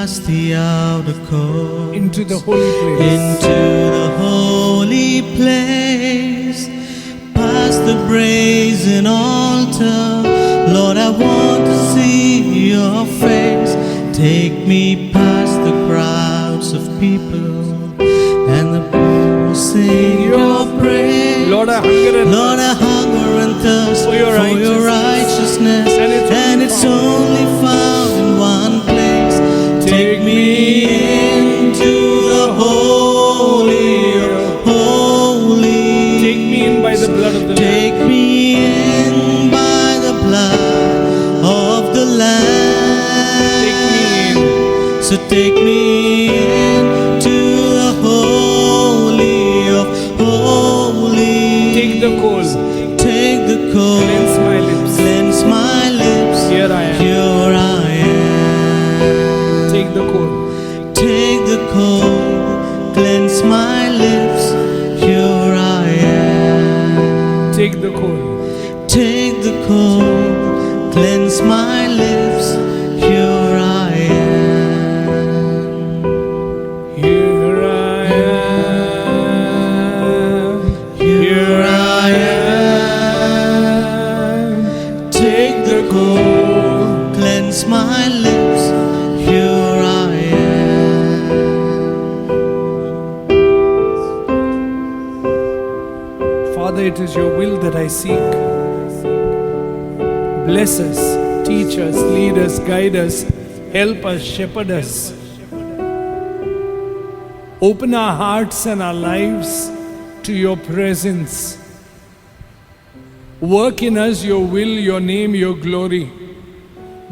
past the outer court, into the holy place. into the holy place, past the brazen altar. Lord, I want to see your face. Take me past the crowds of people and the people sing your praise. Lord, I hunger and Lord, I hunger and thirst for your righteousness, and it's only found in one place. Take me into the holy of holies. take me in by the blood of the Lamb. Take me in by the blood of the Lamb. So take me into the holy of holies. Take the coal, Take the coal, cleanse my lips. cleanse my lips. Here I am. Here I am. Take the coal, Take the coal, cleanse my lips. Here I am. take the coal, Take the coal, cleanse my lips. Here I am. here I am, Here I am. Take the coal, cleanse my lips. Here I am. Father, it is your will that I seek. Bless us, teach us, lead us, guide us, help us, shepherd us. Open our hearts and our lives to your presence. Work in us your will, your name, your glory.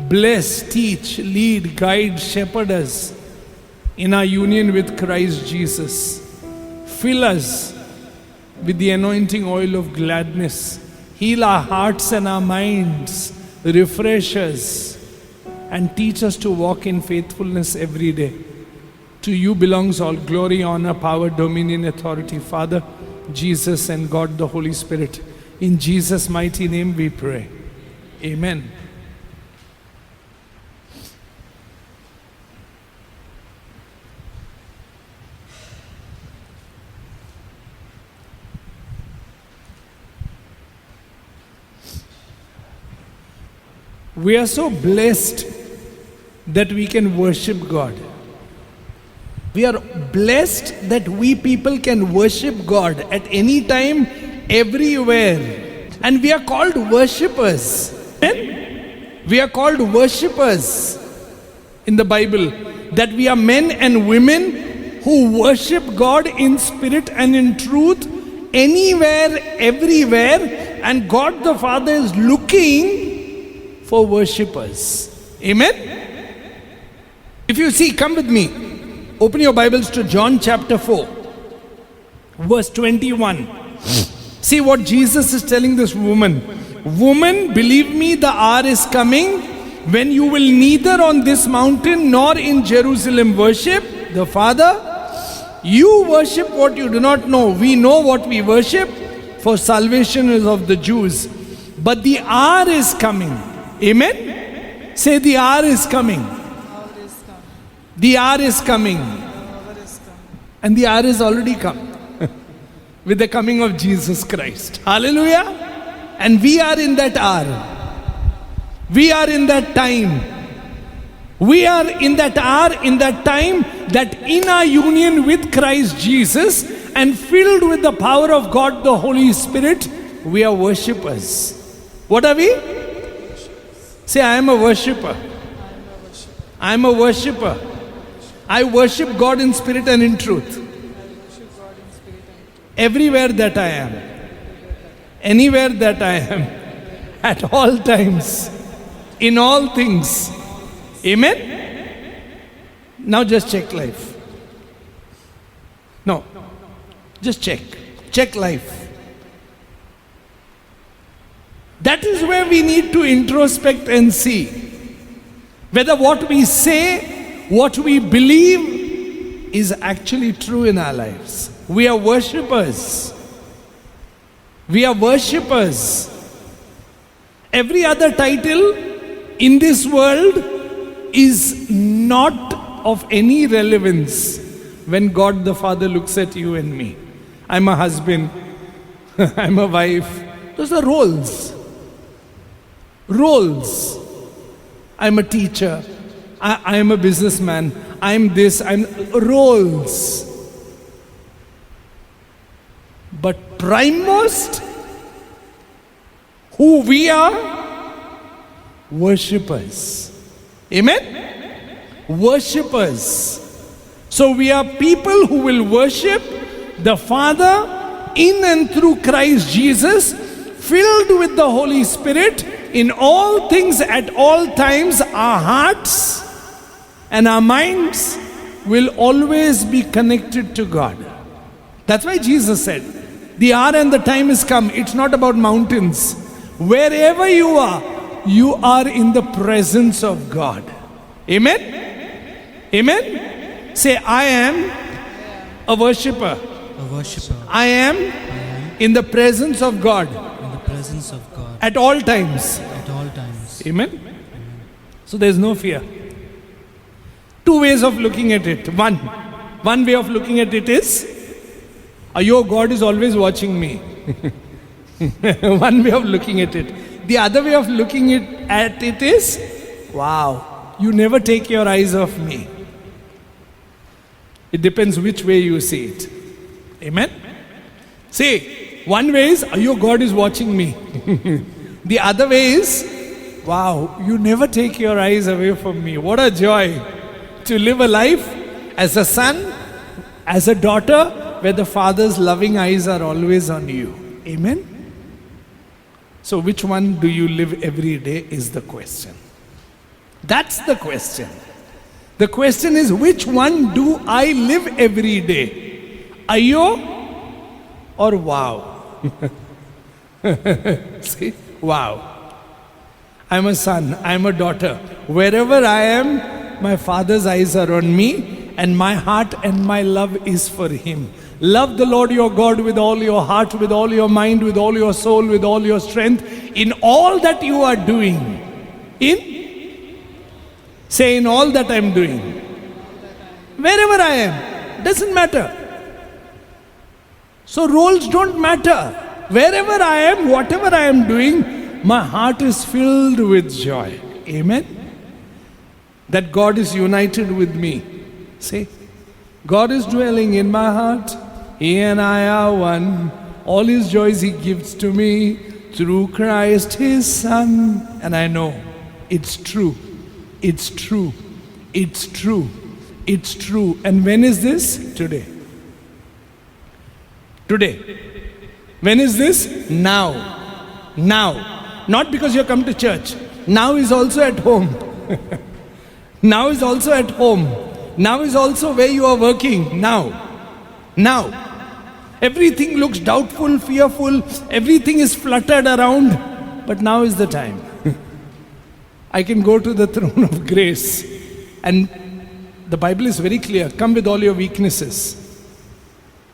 Bless, teach, lead, guide, shepherd us in our union with Christ Jesus. Fill us with the anointing oil of gladness. Heal our hearts and our minds. Refresh us and teach us to walk in faithfulness every day. To you belongs all glory, honor, power, dominion, authority. Father, Jesus, and God the Holy Spirit. In Jesus' mighty name we pray. Amen. We are so blessed that we can worship God. We are blessed that we people can worship God at any time, everywhere. And we are called worshippers. Amen? We are called worshippers in the Bible. That we are men and women who worship God in spirit and in truth, anywhere, everywhere. And God the Father is looking for worshippers. Amen? If you see, come with me. Open your Bibles to John chapter 4, verse 21. See what Jesus is telling this woman. Woman, believe me, the hour is coming when you will neither on this mountain nor in Jerusalem worship the Father. You worship what you do not know. We know what we worship, for salvation is of the Jews. But the hour is coming. Amen? Say, the hour is coming. The hour is coming. And the hour is already come. With the coming of Jesus Christ. Hallelujah. And we are in that hour. We are in that time. We are in that hour, in that time, that in our union with Christ Jesus and filled with the power of God the Holy Spirit, we are worshippers. What are we? Say, I am a worshipper. I am a worshipper. I worship God in spirit and in truth. Everywhere that I am. Anywhere that I am. At all times. In all things. Amen? Now just check life. No. Just check. Check life. That is where we need to introspect and see whether what we say, what we believe is actually true in our lives. We are worshippers. We are worshippers. Every other title in this world is not of any relevance when God the Father looks at you and me. I'm a husband, I'm a wife. Those are roles. Roles. I'm a teacher, I am a businessman, I'm this, I'm roles. But primemost, who we are? Worshippers. Amen? Worshippers. So we are people who will worship the Father in and through Christ Jesus, filled with the Holy Spirit. In all things, at all times, our hearts and our minds will always be connected to God. That's why Jesus said, the hour and the time is come. It's not about mountains. Wherever you are in the presence of God. Amen? Amen? Say, I am a worshipper. A worshipper. I am in the presence of God. In the presence of God. At all times. At all times. Amen? So there's no fear. Two ways of looking at it. One way of looking at it is, your God is always watching me. One way of looking at it. The other way of looking at it is, wow, you never take your eyes off me. It depends which way you see it. Amen? Say, one way is, your God is watching me. The other way is, wow, you never take your eyes away from me. What a joy to live a life as a son, as a daughter, where the Father's loving eyes are always on you. Amen? So which one do you live every day is the question. That's the question. The question is, which one do I live every day? Ayo or wow? See? Wow. I'm a son, I'm a daughter. Wherever I am, my Father's eyes are on me, and my heart and my love is for Him. Love the Lord your God with all your heart, with all your mind, with all your soul, with all your strength, in all that you are doing. Say, in all that I'm doing. Wherever I am, doesn't matter. So roles don't matter. Wherever I am, whatever I am doing, my heart is filled with joy. Amen? That God is united with me. See? God is dwelling in my heart. He and I are one. All His joys He gives to me through Christ His Son. And I know it's true. It's true. It's true. It's true. And when is this? Today. Today. When is this? Now. Now. Not because you come to church. Now is also at home. Now is also at home. Now is also where you are working. Now. Now. Everything looks doubtful, fearful. Everything is fluttered around. But now is the time. I can go to the throne of grace. And the Bible is very clear. Come with all your weaknesses.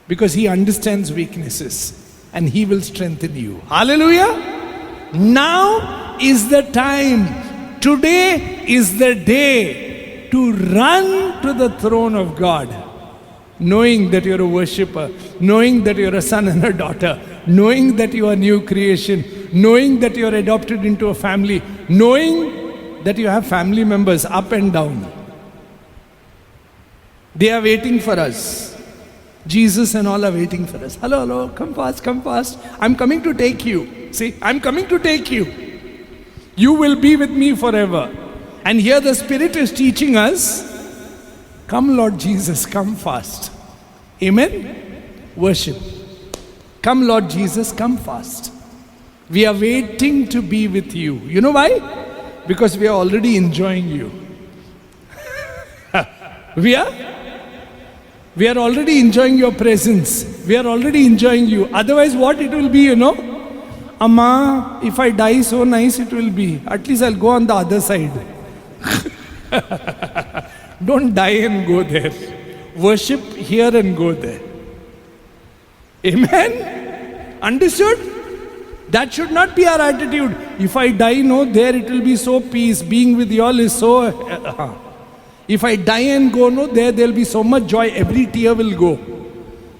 Because He understands weaknesses. And He will strengthen you. Hallelujah. Now is the time. Today is the day to run to the throne of God. Knowing that you're a worshipper. Knowing that you're a son and a daughter. Knowing that you are new creation. Knowing that you're adopted into a family. Knowing that you have family members up and down. They are waiting for us. Jesus and all are waiting for us. Hello, hello, come fast, come fast. I'm coming to take you. See, I'm coming to take you. You will be with me forever. And here the Spirit is teaching us, come Lord Jesus, come fast. Amen? Worship. Come Lord Jesus, come fast. We are waiting to be with you. You know why? Because we are already enjoying you. We are already enjoying your presence. We are already enjoying you. Otherwise, what it will be, you know? Amma, if I die, so nice it will be. At least I'll go on the other side. Don't die and go there. Worship here and go there. Amen? Understood? That should not be our attitude. If I die, no, there it will be so peace. Being with y'all is so... If I die and go, no, there'll be so much joy, every tear will go.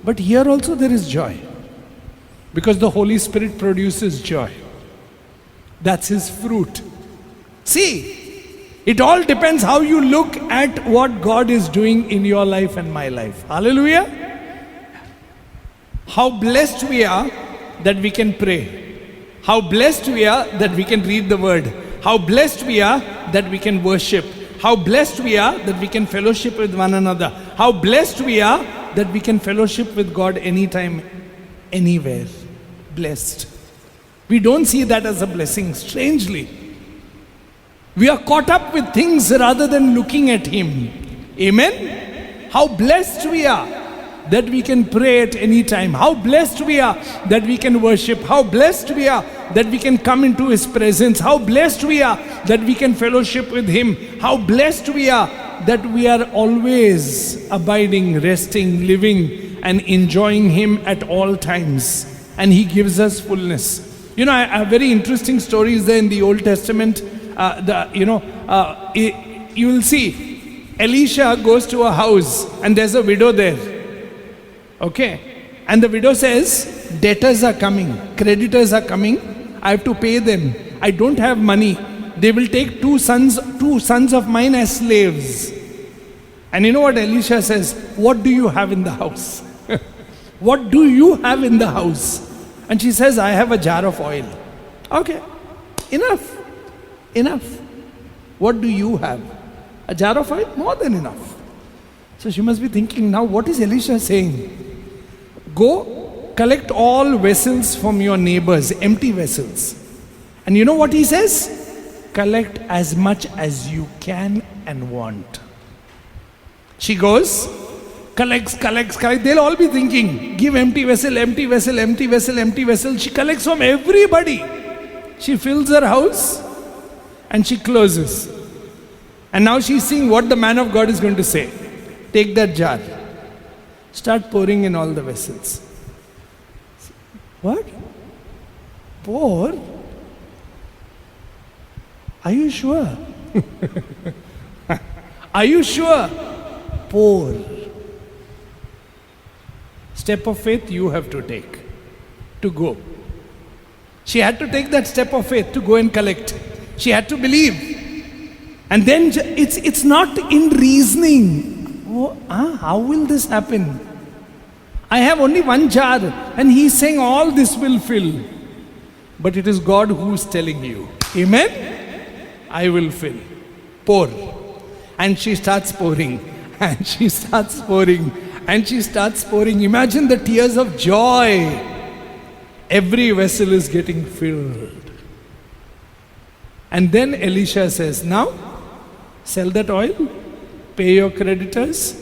But here also there is joy. Because the Holy Spirit produces joy. That's His fruit. See, it all depends how you look at what God is doing in your life and my life. Hallelujah. How blessed we are that we can pray. How blessed we are that we can read the word. How blessed we are that we can worship. How blessed we are that we can fellowship with one another. How blessed we are that we can fellowship with God anytime, anywhere. Blessed. We don't see that as a blessing, strangely. We are caught up with things rather than looking at Him. Amen? How blessed we are that we can pray at any time. How blessed we are that we can worship. How blessed we are that we can come into His presence. How blessed we are that we can fellowship with Him. How blessed we are that we are always abiding, resting, living and enjoying Him at all times. And He gives us fullness. You know, I have very interesting stories there in the Old Testament. You will see, Elisha goes to a house and there's a widow there. Okay. And the widow says, debtors are coming, creditors are coming, I have to pay them. I don't have money. They will take two sons of mine as slaves. And you know what Elisha says? What do you have in the house? What do you have in the house? And she says, I have a jar of oil. Okay, enough. What do you have? A jar of oil? More than enough. So she must be thinking, now what is Elisha saying? Go, collect all vessels from your neighbors, empty vessels. And you know what he says? Collect as much as you can and want. She goes, collects. They'll all be thinking, give empty vessel, empty vessel, empty vessel, empty vessel. She collects from everybody. She fills her house and she closes. And now she's seeing what the man of God is going to say. Take that jar. Start pouring in all the vessels. What? Pour? Are you sure? Are you sure? Pour. Step of faith you have to take to go. She had to take that step of faith to go and collect. She had to believe. And then it's not in reasoning. How will this happen? I have only one jar and He's saying all this will fill. But it is God who is telling you. Amen? I will fill. Pour. And she starts pouring. And she starts pouring. And she starts pouring. Imagine the tears of joy. Every vessel is getting filled. And then Elisha says, now, sell that oil, pay your creditors,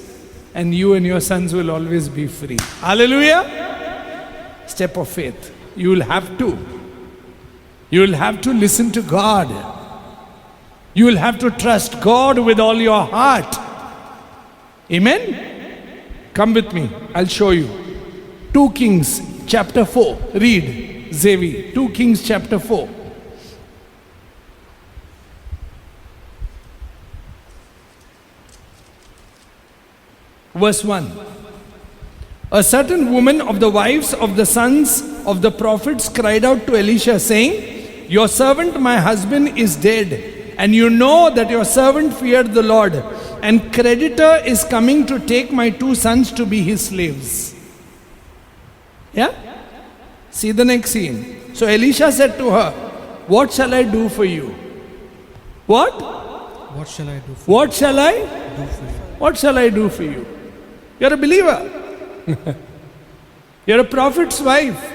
and you and your sons will always be free. Hallelujah! Step of faith. You will have to. You will have to listen to God. You will have to trust God with all your heart. Amen? Come with me. I'll show you. 2 Kings chapter 4. Read, Zevi. 2 Kings chapter 4. Verse 1. A certain woman of the wives of the sons of the prophets cried out to Elisha, saying, your servant, my husband, is dead, and you know that your servant feared the Lord, and creditor is coming to take my 2 sons to be his slaves. Yeah? See the next scene. So Elisha said to her, what shall I do for you? What? What shall I do for What shall I do for you? What shall I do for you? You're a believer. You're a prophet's wife.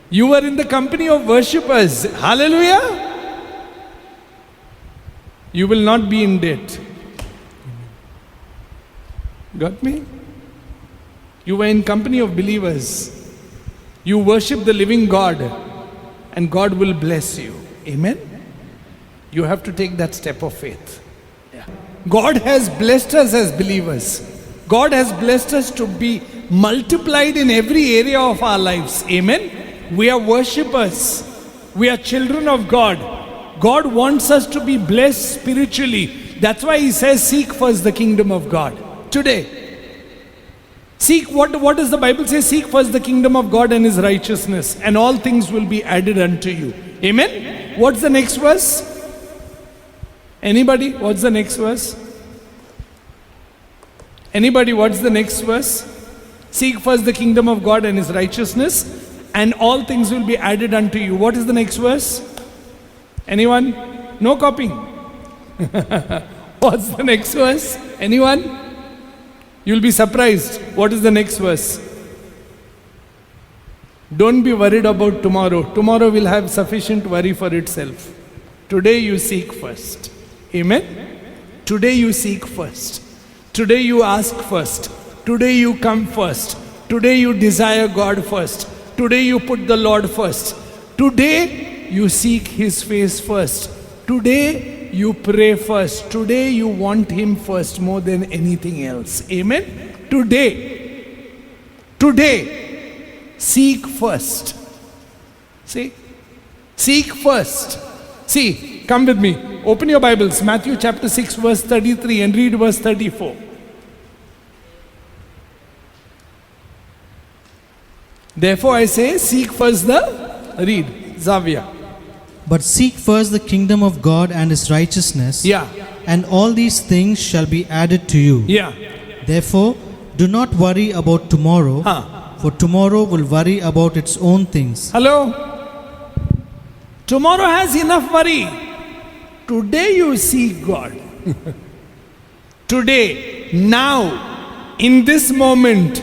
You were in the company of worshippers. Hallelujah. You will not be in debt. Got me? You were in company of believers. You worship the living God, and God will bless you. Amen? You have to take that step of faith. God has blessed us as believers. God has blessed us to be multiplied in every area of our lives. Amen? We are worshippers. We are children of God. God wants us to be blessed spiritually, That's why he says, seek first the kingdom of God. Today. Seek, what does the Bible say? Seek first the kingdom of God and his righteousness, and all things will be added unto you. Amen? What's the next verse? Anybody? What's the next verse? Anybody? What's the next verse? Seek first the kingdom of God and his righteousness, and all things will be added unto you. What is the next verse? Anyone? No copying. What's the next verse? Anyone? You'll be surprised. What is the next verse? Don't be worried about tomorrow. Tomorrow will have sufficient worry for itself. Today you seek first. Amen? Today you seek first. Today you ask first. Today you come first. Today you desire God first. Today you put the Lord first. Today you seek his face first. Today you pray first. Today you want him first more than anything else. Amen? Today, seek first. See? Seek first. See, come with me. Open your Bibles, Matthew chapter 6 verse 33 and read verse 34. Therefore I say, seek first read, Zavia. But seek first the kingdom of God and his righteousness, Yeah, and all these things shall be added to you. yeah. Therefore, do not worry about tomorrow, for tomorrow will worry about its own things. Hello? Tomorrow has enough worry. Today you seek God. Today, now, in this moment.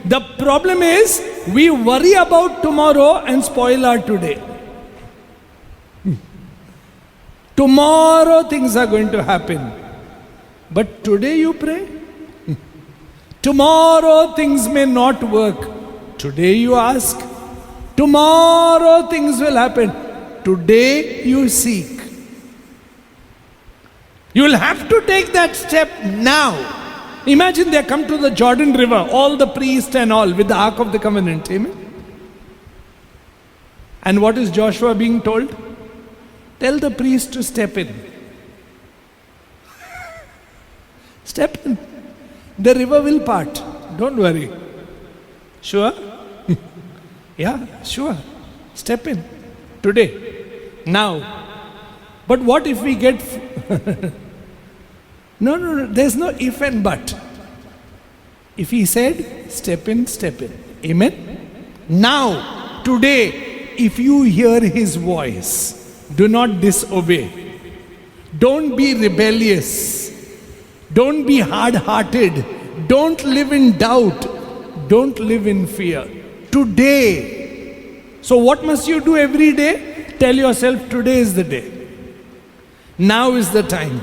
The problem is, we worry about tomorrow and spoil our today. Tomorrow things are going to happen. But today you pray. Tomorrow things may not work. Today you ask. Tomorrow things will happen. Today you seek. You will have to take that step now. Imagine they come to the Jordan River, all the priests and all, with the Ark of the Covenant. Amen. And what is Joshua being told? Tell the priest to step in. Step in. The river will part. Don't worry. Sure? Yeah, sure. Step in. Today. Now. But what if we get... No. There's no if and but. If he said, step in, step in. Amen? Now, today, if you hear his voice, do not disobey. Don't be rebellious. Don't be hard-hearted. Don't live in doubt. Don't live in fear. Today. So what must you do every day? Tell yourself, today is the day. Now is the time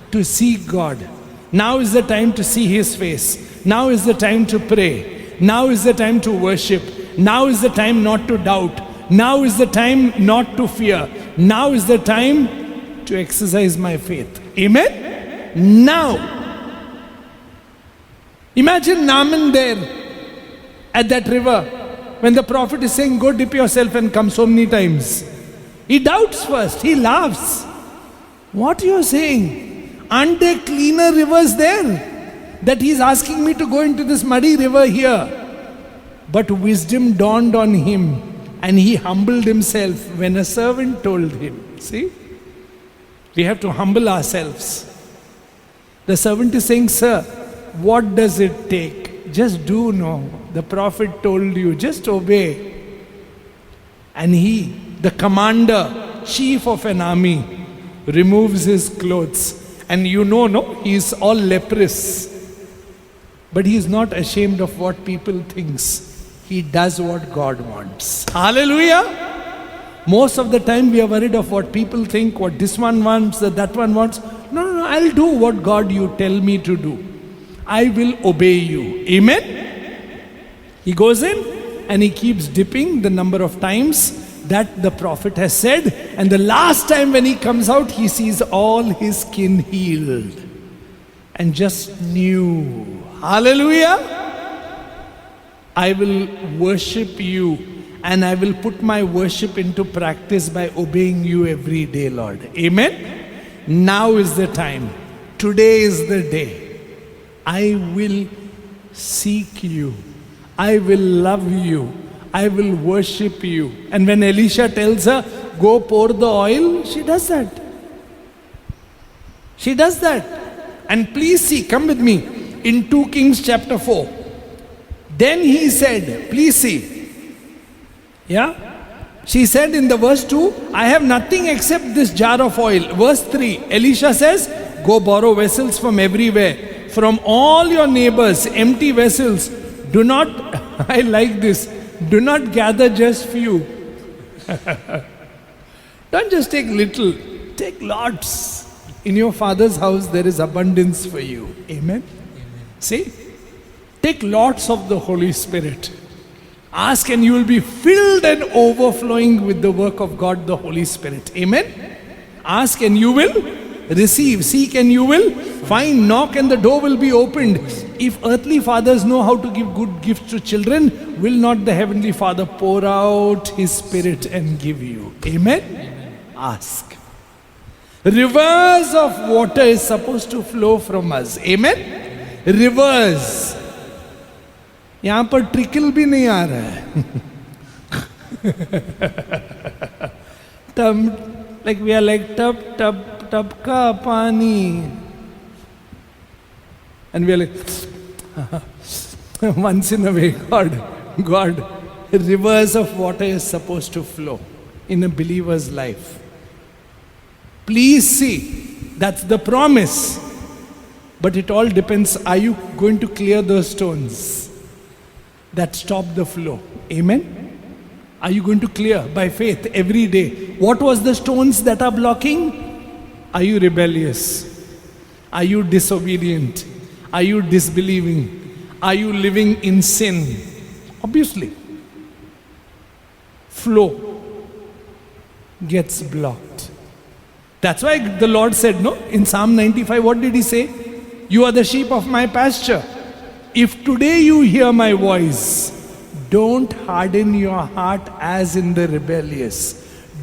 to seek God. Now is the time to see his face. Now is the time to pray. Now is the time to worship. Now is the time not to doubt. Now is the time not to fear. Now is the time to exercise my faith. Amen? Now. Imagine Naaman there at that river when the prophet is saying, go dip yourself and come so many times. He doubts first. He laughs. What you are saying? Aren't there cleaner rivers there? That he's asking me to go into this muddy river here. But wisdom dawned on him. And he humbled himself when a servant told him. See? We have to humble ourselves. The servant is saying, sir, what does it take? Just do no. The prophet told you, just obey. And he, the commander, chief of an army, removes his clothes. And you know, no, he is all leprous. But he is not ashamed of what people thinks. He does what God wants. Hallelujah. Most of the time we are worried of what people think, what this one wants, that one wants. No, I'll do what God you tell me to do. I will obey you. Amen. He goes in and he keeps dipping the number of times that the prophet has said. And the last time when he comes out, he sees all his skin healed. And just knew. Hallelujah. I will worship you and I will put my worship into practice by obeying you every day, Lord. Amen? Now is the time. today is the day. I will seek you. I will love you. I will worship you. And when Elisha tells her, go pour the oil, she does that. She does that. And please see, come with me, in 2 Kings chapter 4. Then he said, please see. Yeah? She said in the verse 2, I have nothing except this jar of oil. Verse 3, Elisha says, go borrow vessels from everywhere, from all your neighbors, empty vessels. Do not, I like this, do not gather just few. Don't just take little, take lots. In your Father's house there is abundance for you. Amen? See? Take lots of the Holy Spirit. Ask and you will be filled and overflowing with the work of God, the Holy Spirit. Amen? Ask and you will receive. Seek and you will find. Knock and the door will be opened. If earthly fathers know how to give good gifts to children, will not the Heavenly Father pour out His Spirit and give you? Amen? Ask. Rivers of water is supposed to flow from us. Amen? Rivers. यहाँ पर trickle भी नहीं आ रहा है. Tub, like we are like tub का पानी. And we are like, once in a way, God, rivers of water is supposed to flow in a believer's life. Please see, that's the promise. But it all depends, are you going to clear those stones that stop the flow? Amen? Are you going to clear by faith every day? What was the stones that are blocking? Are you rebellious? Are you disobedient? Are you disbelieving? Are you living in sin? Obviously. Flow gets blocked. That's why the Lord said, no, in Psalm 95, what did He say? You are the sheep of my pasture. If today you hear my voice, don't harden your heart as in the rebellious.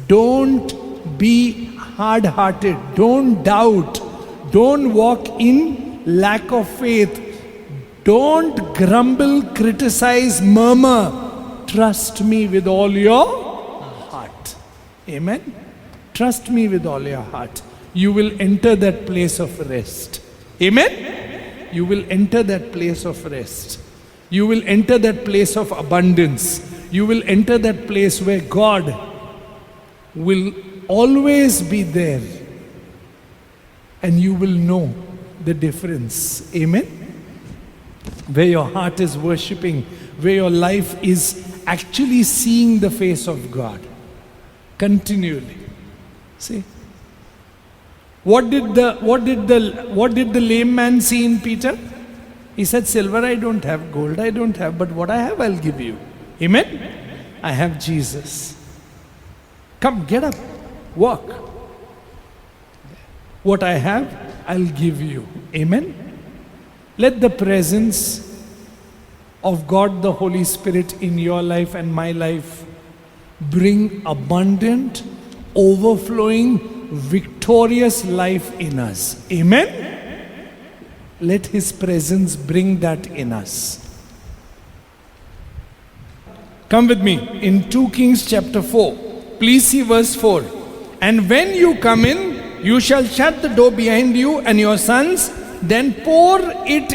Don't be hard-hearted. Don't doubt. Don't walk in lack of faith. Don't grumble, criticize, murmur. Trust me with all your heart. Amen? Trust me with all your heart. You will enter that place of rest. Amen? You will enter that place of rest. You will enter that place of abundance. You will enter that place where God will always be there. And you will know the difference. Amen? Where your heart is worshipping, where your life is actually seeing the face of God continually. See? What did the lame man see in Peter? He said, silver I don't have, gold I don't have, but what I have I'll give you. Amen? I have Jesus. Come, get up, walk. What I have, I'll give you. Amen? Let the presence of God the Holy Spirit in your life and my life bring abundant, overflowing, victorious life in us. Amen? Let His presence bring that in us. Come with me in 2 Kings chapter 4. Please see verse 4. And when you come in, you shall shut the door behind you and your sons, then pour it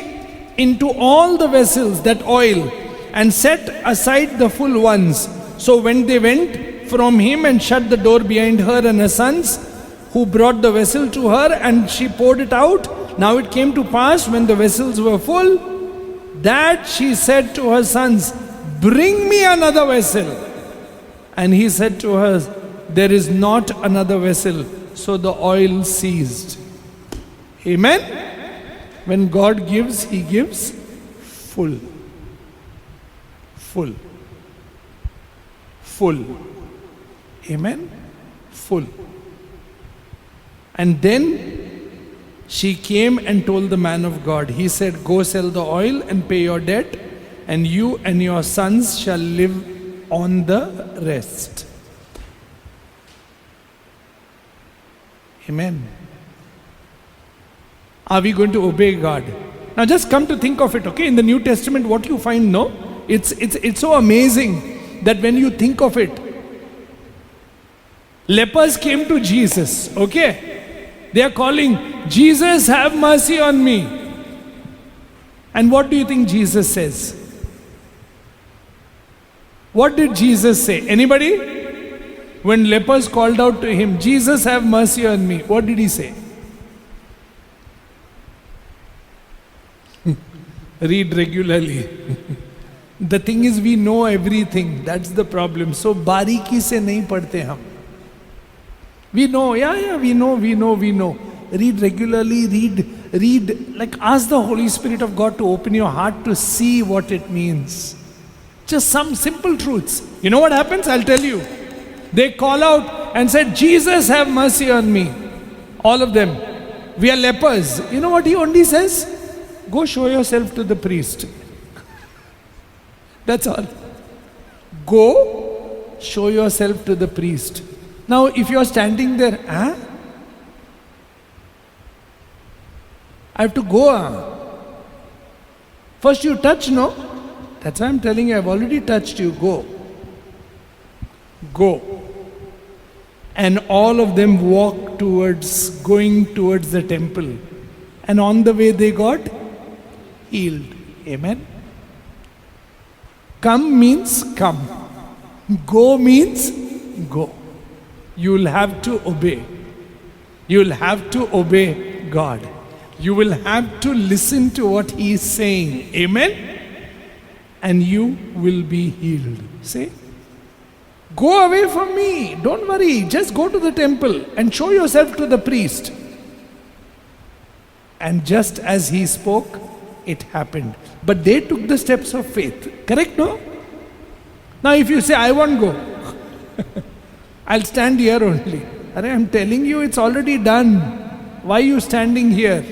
into all the vessels, that oil, and set aside the full ones. So when they went from him and shut the door behind her and her sons, who brought the vessel to her, and she poured it out. Now it came to pass, when the vessels were full, that she said to her sons, bring me another vessel. And he said to her, there is not another vessel. So the oil ceased. Amen? When God gives, He gives full. Full. Full. Amen? Full. And then she came and told the man of God. He said, go sell the oil and pay your debt, and you and your sons shall live on the rest. Amen. Are we going to obey God? Now just come to think of it, okay? In the New Testament, what you find, no? It's so amazing that when you think of it, lepers came to Jesus, okay? They are calling, Jesus, have mercy on me. And what do you think Jesus says? What did Jesus say? Anybody? When lepers called out to him, Jesus, have mercy on me. What did he say? Read regularly. The thing is, we know everything. That's the problem. So बारीकी से नहीं पढ़ते हम. We know, we know. Read regularly, read. Like, ask the Holy Spirit of God to open your heart to see what it means. Just some simple truths. You know what happens? I'll tell you. They call out and said, Jesus, have mercy on me. All of them. We are lepers. You know what he only says? Go show yourself to the priest. That's all. Go show yourself to the priest. Now, if you're standing there, I have to go. First you touch, no? That's why I'm telling you, I've already touched you. Go. Go. And all of them walked going towards the temple. And on the way they got healed. Amen. Come means come. Go means go. You'll have to obey. You'll have to obey God. You will have to listen to what He is saying. Amen? And you will be healed. Say, go away from me. Don't worry. Just go to the temple and show yourself to the priest. And just as he spoke, it happened. But they took the steps of faith. Correct, no? Now if you say, I won't go. I'll stand here only. I'm telling you, it's already done. Why are you standing here?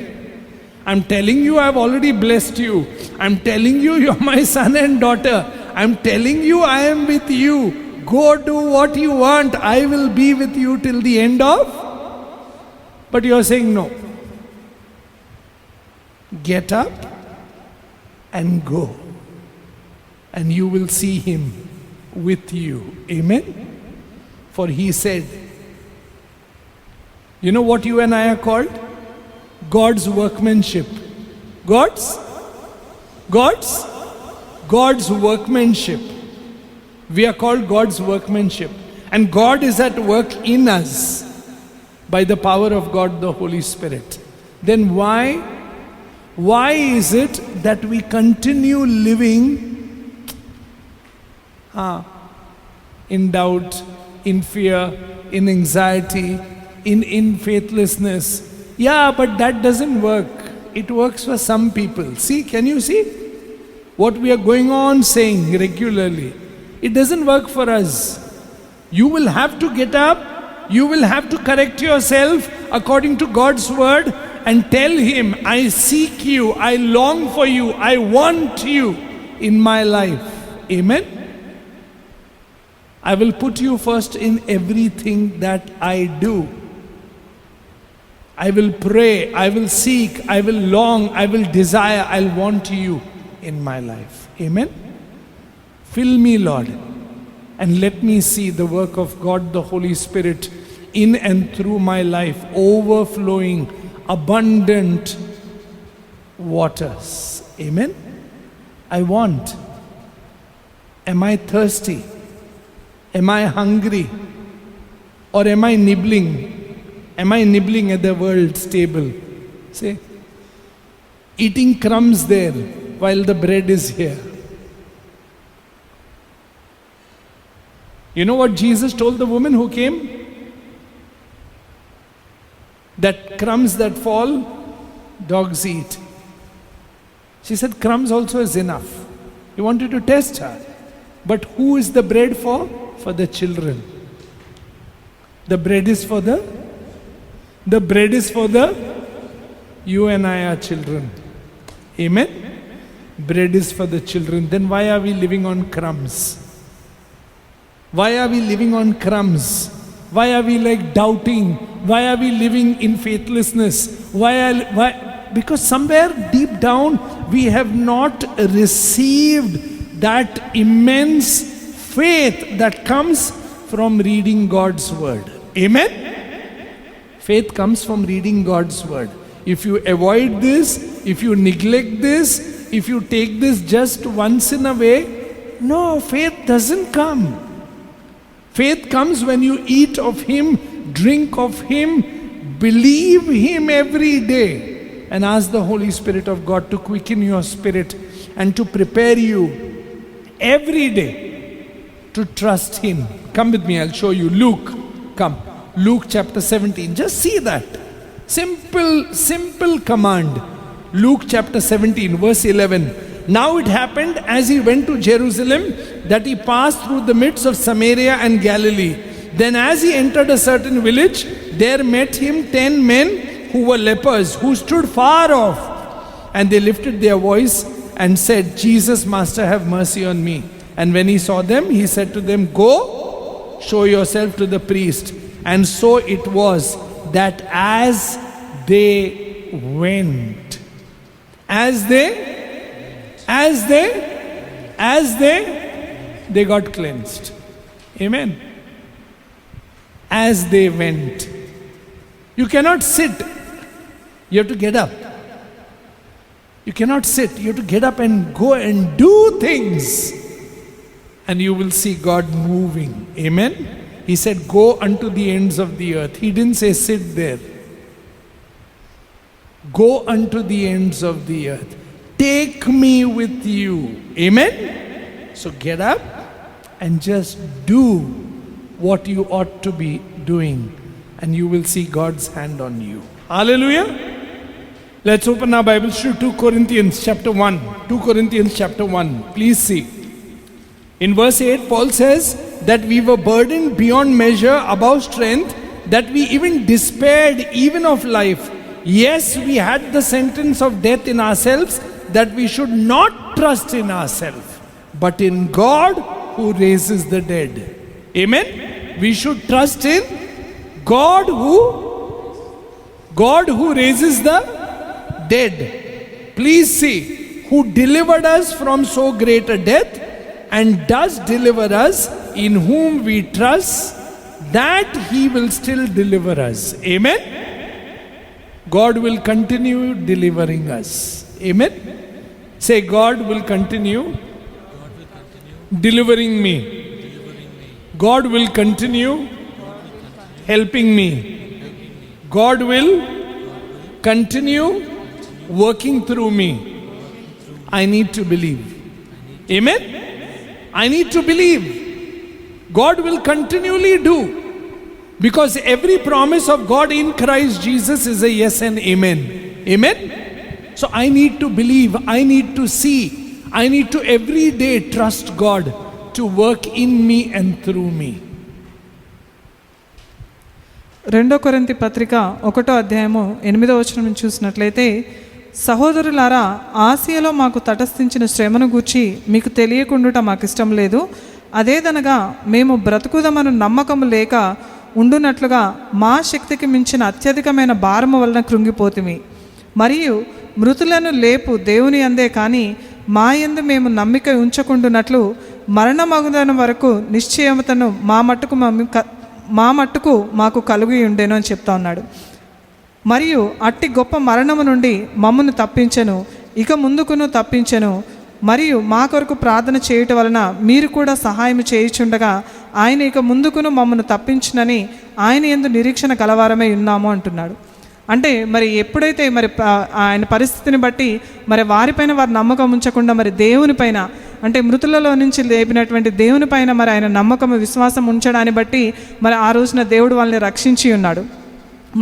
I'm telling you, I've already blessed you. I'm telling you, you're my son and daughter. I'm telling you, I am with you. Go do what you want. I will be with you till the end of. But you're saying no. Get up and go. And you will see Him with you. Amen? For He said, you know what you and I are called? God's workmanship. God's workmanship. We are called God's workmanship. And God is at work in us by the power of God, the Holy Spirit. Then why is it that we continue living in doubt, in fear, in anxiety, in faithlessness? Yeah, but that doesn't work. It works for some people. See, can you see? What we are going on saying regularly. It doesn't work for us. You will have to get up. You will have to correct yourself according to God's word and tell Him, I seek you, I long for you, I want you in my life. Amen? I will put you first in everything that I do. I will pray, I will seek, I will long, I will desire, I'll want you in my life. Amen? Fill me, Lord, and let me see the work of God, the Holy Spirit, in and through my life, overflowing, abundant waters. Amen? I want. Am I thirsty? Am I hungry? Or am I nibbling? Am I nibbling at the world's table? Say, eating crumbs there while the bread is here. You know what Jesus told the woman who came? That crumbs that fall, dogs eat. She said, crumbs also is enough. He wanted to test her. But who is the bread for? For the children. The bread is for the you and I are children. Amen? Bread is for the children. Then why are we living on crumbs? Why are we living on crumbs? Why are we like doubting? Why are we living in faithlessness? Why because somewhere deep down we have not received that immense faith that comes from reading God's word. Amen? Faith comes from reading God's word. If you avoid this, if you neglect this, if you take this just once in a way, no, faith doesn't come. Faith comes when you eat of Him, drink of Him, believe Him every day, and ask the Holy Spirit of God to quicken your spirit and to prepare you every day to trust Him. Come with me, I'll show you. Luke, come. Luke chapter 17. Just see that. Simple command. Luke chapter 17, verse 11. Now it happened as he went to Jerusalem that he passed through the midst of Samaria and Galilee. Then as he entered a certain village, there met him 10 men who were lepers, who stood far off. And they lifted their voice and said, Jesus, Master, have mercy on me. And when he saw them, he said to them, Go, show yourself to the priest. And so it was that as they went, they got cleansed. Amen. As they went. You cannot sit. You have to get up. You cannot sit. You have to get up and go and do things. And you will see God moving. Amen. He said, Go unto the ends of the earth. He didn't say sit there. Go unto the ends of the earth. Take me with you. Amen. So get up and just do what you ought to be doing, and you will see God's hand on you. Hallelujah. Let's open our Bibles to 2 Corinthians chapter 1. 2 Corinthians chapter 1. Please see. In verse 8, Paul says that we were burdened beyond measure, above strength, that we even despaired even of life. Yes, we had the sentence of death in ourselves, that we should not trust in ourselves, but in God who raises the dead. Amen? We should trust in God who raises the dead. Please see, who delivered us from so great a death, and does deliver us, in whom we trust that He will still deliver us. Amen? God will continue delivering us. Amen? Say, God will continue delivering me. God will continue helping me. God will continue working through me. I need to believe. Amen? I need to believe. God will continually do. Because every promise of God in Christ Jesus is a yes and amen. Amen? So I need to believe. I need to see. I need to every day trust God to work in me and through me. 2 కొరింథీ పత్రిక 1వ అధ్యాయము 8వ వచనం నుంచి చూసినట్లయితే, సహోదరులారా, ఆసియాలో మాకు తటస్థించిన శ్రమను గూర్చి మీకు తెలియకుండుట మాకు ఇష్టం లేదు. అదేదనగా మేము బ్రతుకుదమను నమ్మకము లేక ఉండునట్లుగా మా శక్తికి మించిన అత్యధికమైన భారము వలన కృంగిపోతిమి. మరియు మృతులను లేపు దేవుని అందే కానీ మా యందు మేము నమ్మిక ఉంచకుండునట్లు మరణమగుదన వరకు నిశ్చయమతను మా మట్టుకు మాకు కలుగి ఉండేను అని చెప్తా ఉన్నాడు. మరియు అట్టి గొప్ప మరణము నుండి మమ్మను తప్పించెను, ఇక ముందుకును తప్పించెను. మరియు మా కొరకు ప్రార్థన చేయటం వలన మీరు కూడా సహాయం చేయుచుండగా ఆయన ఇక ముందుకును మమ్మను తప్పించునని ఆయన యందు నిరీక్షణ కలవారమై ఉన్నాము అంటున్నాడు. అంటే మరి ఎప్పుడైతే మరి ఆయన పరిస్థితిని బట్టి మరి వారిపైన వారు నమ్మకం ఉంచకుండా మరి దేవునిపైన, అంటే మృతులలో నుంచి లేపినటువంటి దేవునిపైన మరి ఆయన నమ్మకం విశ్వాసం ఉంచడాన్ని బట్టి మరి ఆ రోజున దేవుడు వాళ్ళని రక్షించి ఉన్నాడు.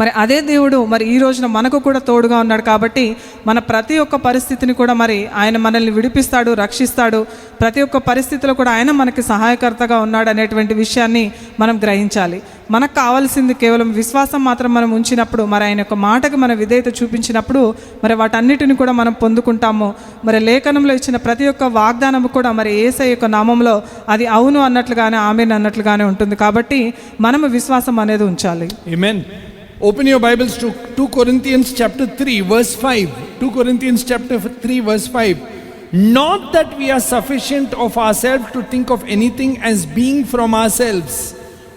మరి అదే దేవుడు మరి ఈ రోజున మనకు కూడా తోడుగా ఉన్నాడు. కాబట్టి మన ప్రతి ఒక్క పరిస్థితిని కూడా మరి ఆయన మనల్ని విడిపిస్తాడు, రక్షిస్తాడు. ప్రతి ఒక్క పరిస్థితిలో కూడా ఆయన మనకి సహాయకర్తగా ఉన్నాడు అనేటువంటి విషయాన్ని మనం గ్రహించాలి. మనకు కావాల్సింది కేవలం విశ్వాసం మాత్రం మనం ఉంచినప్పుడు, మరి ఆయన యొక్క మాటకు మన విధేయత చూపించినప్పుడు మరి వాటన్నిటిని కూడా మనం పొందుకుంటాము. మరి లేఖనంలో ఇచ్చిన ప్రతి ఒక్క వాగ్దానం కూడా మరి యేసయ్య యొక్క నామంలో అది అవును అన్నట్లుగానే ఆమేన్ అన్నట్లుగానే ఉంటుంది. కాబట్టి మనము విశ్వాసం అనేది ఉంచాలి. Amen. Open your Bibles to 2 Corinthians chapter 3 verse 5. 2 Corinthians chapter 3 verse 5. Not that we are sufficient of ourselves to think of anything as being from ourselves,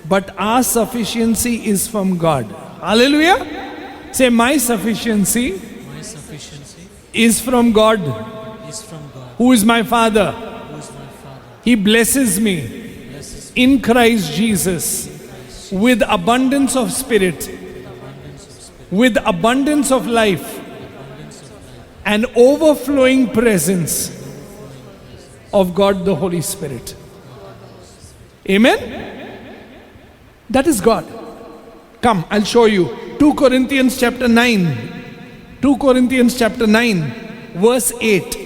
but our sufficiency is from God. Hallelujah. Say, my sufficiency My sufficiency is from God, is from God, who is my Father. who is my Father. He blesses me Blesses in Christ Jesus with abundance of spirit, with abundance of life, and overflowing presence of God the Holy Spirit. Amen? That is God. Come, I'll show you. 2 Corinthians chapter 9. 2 Corinthians chapter 9, verse 8.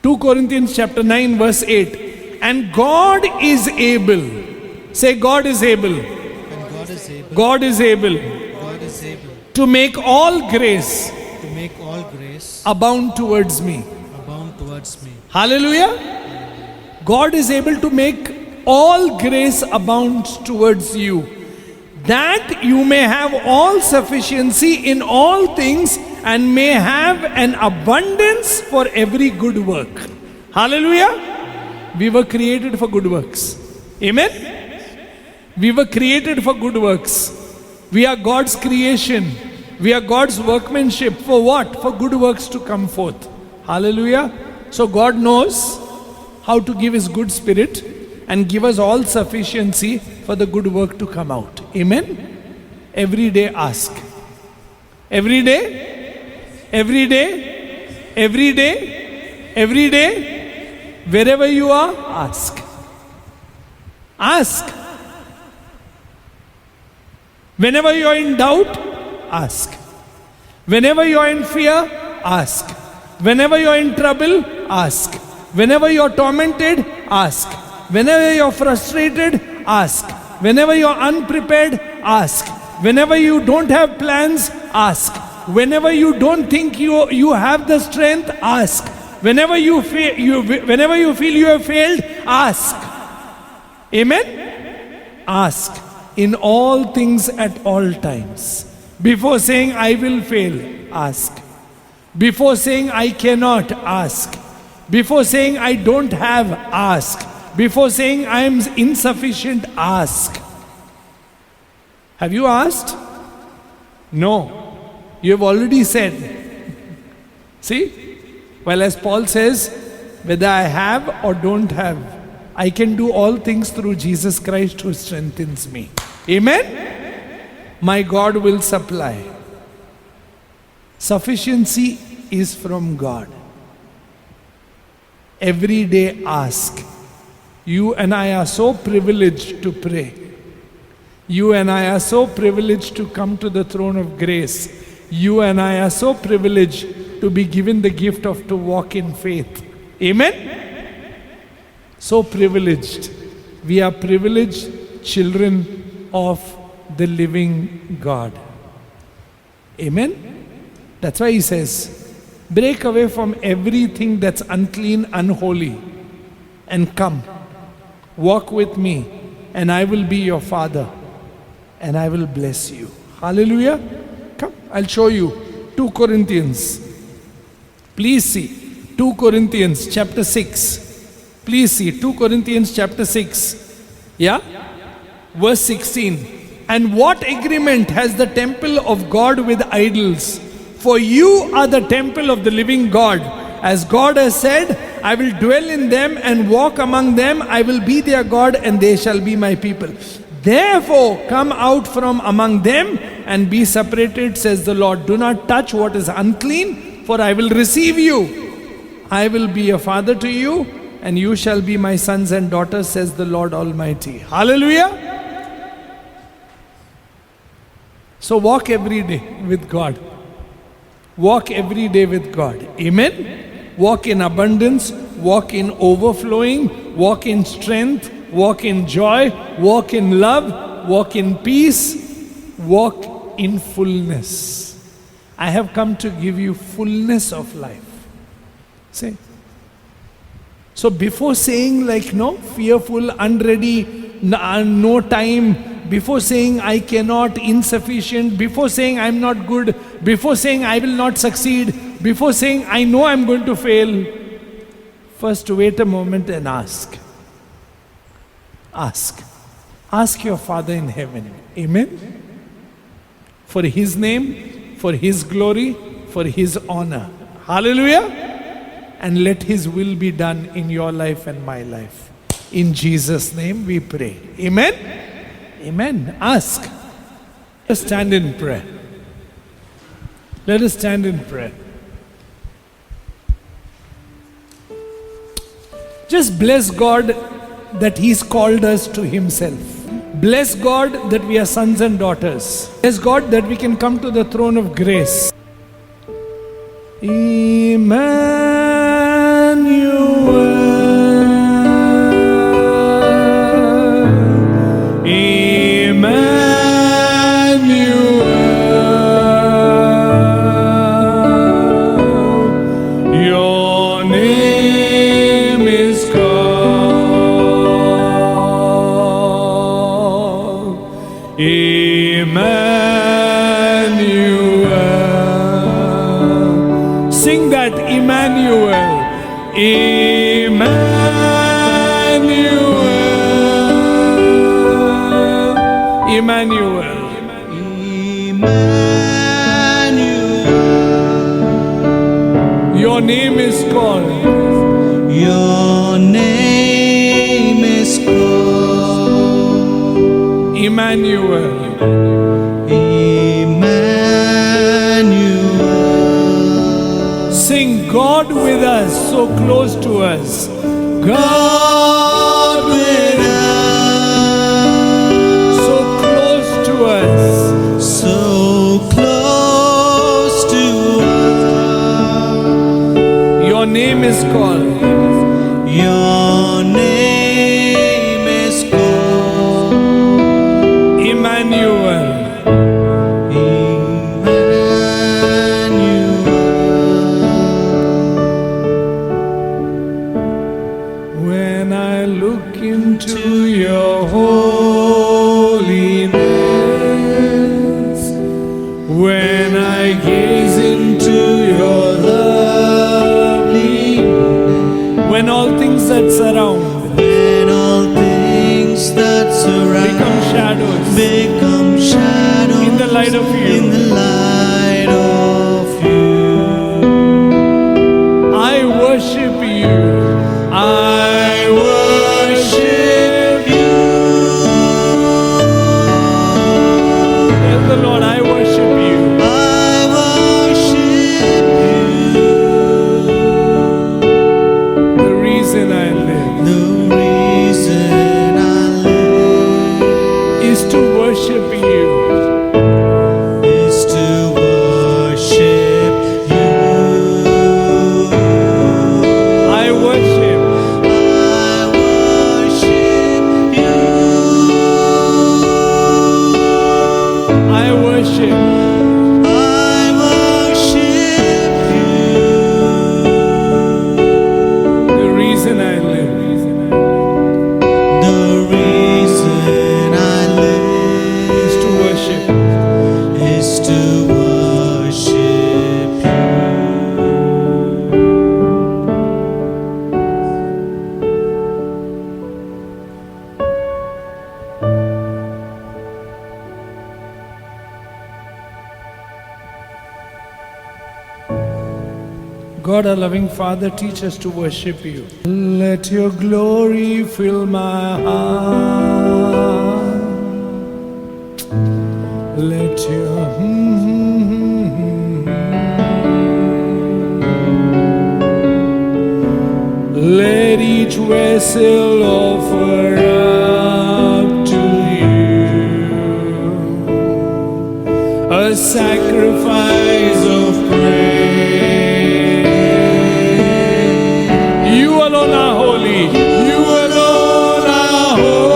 2 Corinthians chapter 9, verse 8. And God is able. Say, God is able. And God is able, God is able God is able to make all grace to make all grace abound towards me. abound towards me. Hallelujah. God is able to make all grace abound towards you, that you may have all sufficiency in all things and may have an abundance for every good work. Hallelujah. We were created for good works. Amen. We were created for good works. We are God's creation. We are God's workmanship. For what? For good works to come forth. Hallelujah. So God knows how to give His good spirit and give us all sufficiency for the good work to come out. Amen. Every day ask. Every day. Every day. Every day. Every day. Wherever you are, ask. Ask. Whenever you are in doubt, ask. Whenever you are in fear, ask. Whenever you are in trouble, ask. Whenever you are tormented, ask. Whenever you are frustrated, ask. Whenever you are unprepared, ask. Whenever you don't have plans, ask. Whenever you don't think you have the strength, ask. Whenever you feel you have failed, ask. Amen? Ask. In all things at all times. Before saying I will fail, ask. Before saying I cannot, ask. Before saying I don't have, ask. Before saying I am insufficient, ask. Have you asked? No. You have already said. See? Well, as Paul says, whether I have or don't have, I can do all things through Jesus Christ who strengthens me. Amen? My God will supply. Sufficiency is from God. Every day ask. You and I are so privileged to pray. You and I are so privileged to come to the throne of grace. You and I are so privileged to be given the gift of to walk in faith. Amen? So privileged. We are privileged children of the living God. Amen? That's why he says, break away from everything that's unclean, unholy, and come. Walk with me, and I will be your father, and I will bless you. Hallelujah. Come, I'll show you. 2 Corinthians. Please see. 2 Corinthians chapter 6. Please see. 2 Corinthians chapter 6. Yeah? Verse 16. And what agreement has the temple of God with idols? For you are the temple of the living God. As God has said, I will dwell in them and walk among them. I will be their God and they shall be my people. Therefore, come out from among them and be separated, says the Lord. Do not touch what is unclean, for I will receive you. I will be a father to you, and you shall be my sons and daughters, says the Lord Almighty. Hallelujah. So walk every day with God. Walk every day with God. Amen. Walk in abundance, walk in overflowing, walk in strength, walk in joy, walk in love, walk in peace, walk in fullness. I have come to give you fullness of life. Say. So before saying like no, fearful, unready, no time, before saying I cannot, insufficient, before saying I'm not good, before saying I will not succeed, before saying I know I'm going to fail, first wait a moment and ask. Ask. Ask your Father in heaven. Amen? For His name, for His glory, for His honor. Hallelujah! And let His will be done in your life and my life. In Jesus' name we pray. Amen? Amen. Ask. Let us stand in prayer. Let us stand in prayer. Just bless God that He's called us to Himself. Bless God that we are sons and daughters. Bless God that we can come to the throne of grace. Your name is called Emmanuel. Sing that, Emmanuel. Emmanuel. Emmanuel. Your name is called. Your name is called Emmanuel. Emmanuel. Sing God with us, so close to us. God with us, So close to us. so close to us. Your name is called. Your name is called Emmanuel. When I look into your holiness, when I gaze into your lovely, when all things that surround When all things that surround become shadows become shadows in the light of you, in the light of you. I worship you. I worship you. Tell the Lord, I worship you. I worship The reason I live you. The reason I live is to worship you. is to worship you. I worship. I worship you. I worship. I worship you. The reason I live The reason I live is to worship. is to worship you. God, our loving Father, teach us to worship you. Let your glory fill my heart. Let your let each vessel offer up to you a sacrifice of praise. You alone are holy. You alone are holy.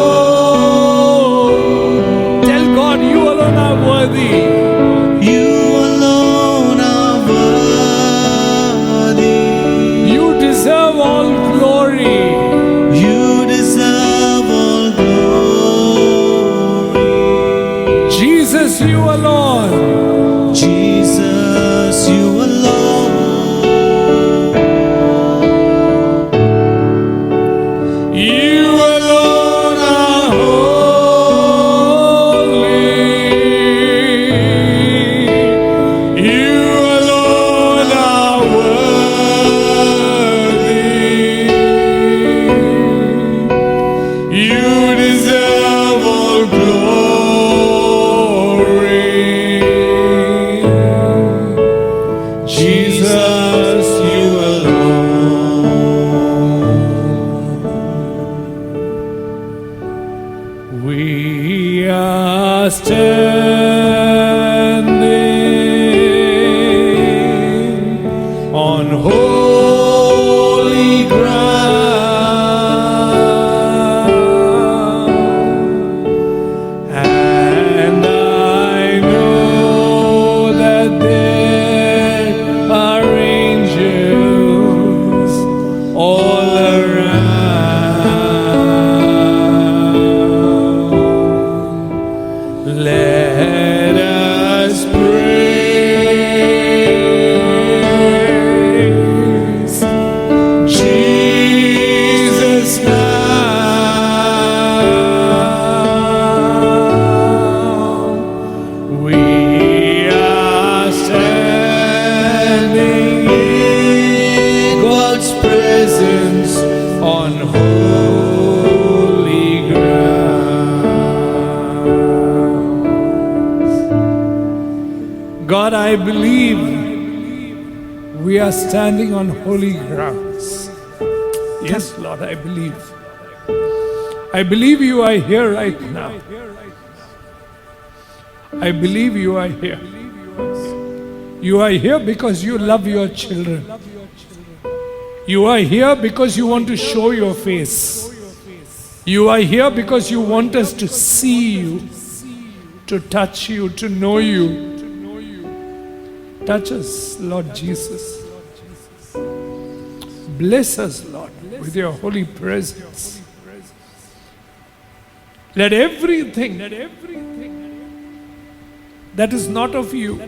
Tell God you alone are worthy. You alone are worthy. You deserve all glory. You deserve all glory. Jesus, you alone. Jesus, you alone. You alone are holy. You alone are worthy. You deserve all glory. Jesus, you alone. We are standing on holy ground, and I know that there are angels all around. Let us praise Jesus now. We are standing in God's presence on holy ground. God, I believe we are standing on holy grounds. Yes, Lord, I believe. I believe you are here right now. I believe you are here. You are here because you love your children. You are here because you want to show your face. You are here because you want us to see you, to touch you, to know you. Touch us, Lord Jesus. Bless us, Lord, with your holy presence. Let everything that is not of you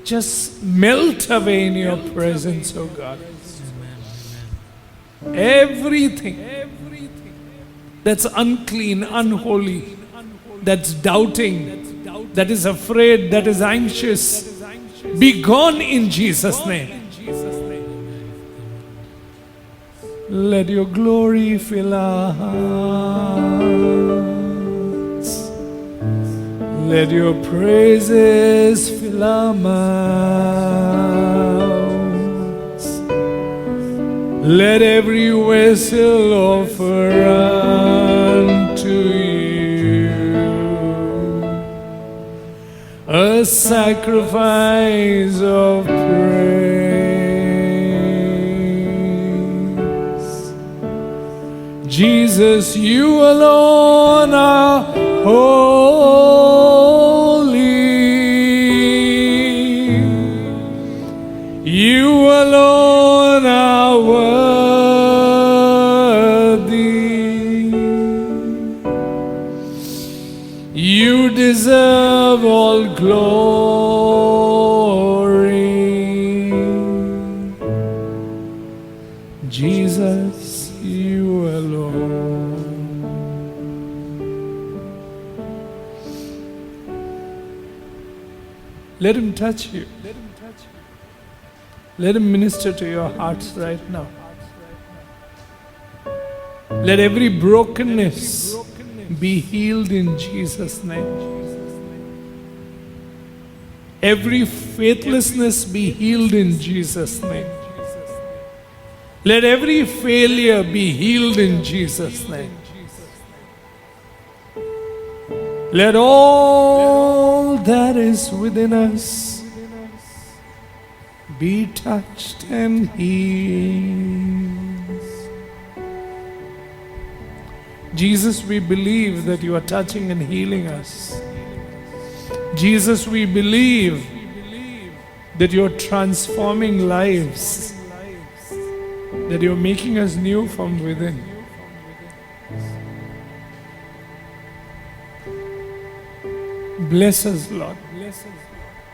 just melt away in your presence, oh God. Everything that's unclean, unholy, that's doubting, that is afraid, that is anxious, be gone in Jesus' name. Let your glory fill our hearts. Let your praises fill our mouths. Let every vessel offer unto you a sacrifice of praise. Jesus, you alone are holy. You alone are worthy. You deserve all glory. Jesus, you alone. Let him touch you. Let him minister to your hearts right now. Let every brokenness be healed in Jesus' name. Every faithlessness be healed in Jesus' name. Let every failure be healed in Jesus' name. Let all that is within us be touched and healed. Jesus, we believe that you are touching and healing us. Jesus, we believe that you are transforming lives, that you are making us new from within. Bless us, Lord.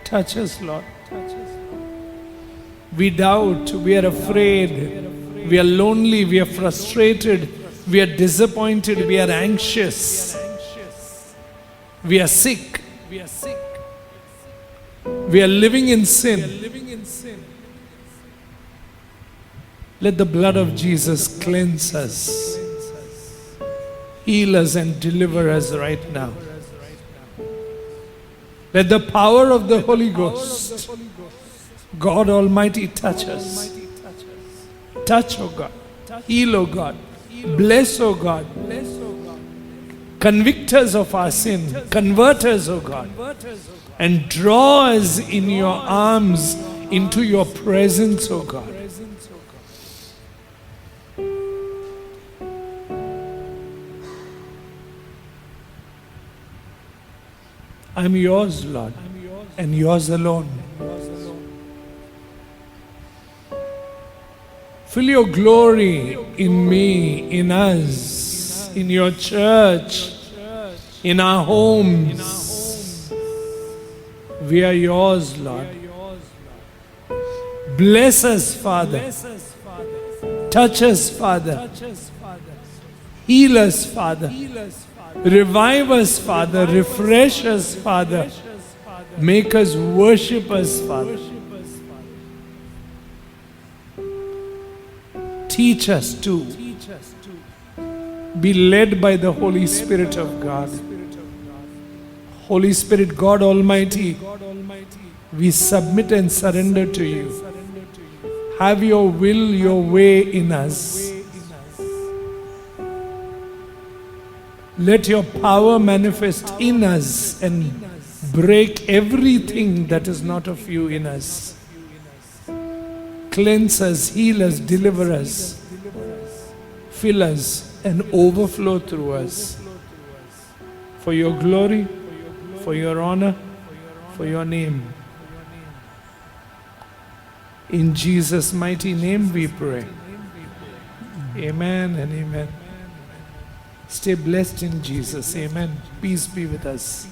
Touch us, Lord. We doubt, we are afraid, we are lonely, we are frustrated, we are disappointed, we are anxious, we are sick, we are living in sin. Let the blood of Jesus cleanse us, heal us and deliver us right now. Let the power of the Holy Ghost, God Almighty, touch us. Touch, O God. Heal, O God. Bless, O God. Convict us of our sin. Convert us, O God. And draw us in your arms into your presence, O God. I'm yours, Lord, and yours alone. Fill your glory in me, in us, in your church, in our homes. We are yours, Lord. Bless us, Father. Touch us, Father. Heal us, Father. Revive us, Father. Refresh us, Father. Make us worship us, Father. Teach us to be led by the Holy Spirit of God. Holy Spirit, God Almighty, we submit and surrender to you. Have your will, your way in us. Let your power manifest in us and break everything that is not of you in us. Cleanse us, heal us, deliver us, fill us and overflow through us. For your glory, for your honor, for your name. In Jesus' mighty name we pray. Amen and amen. Stay blessed in Jesus. Amen. Peace be with us.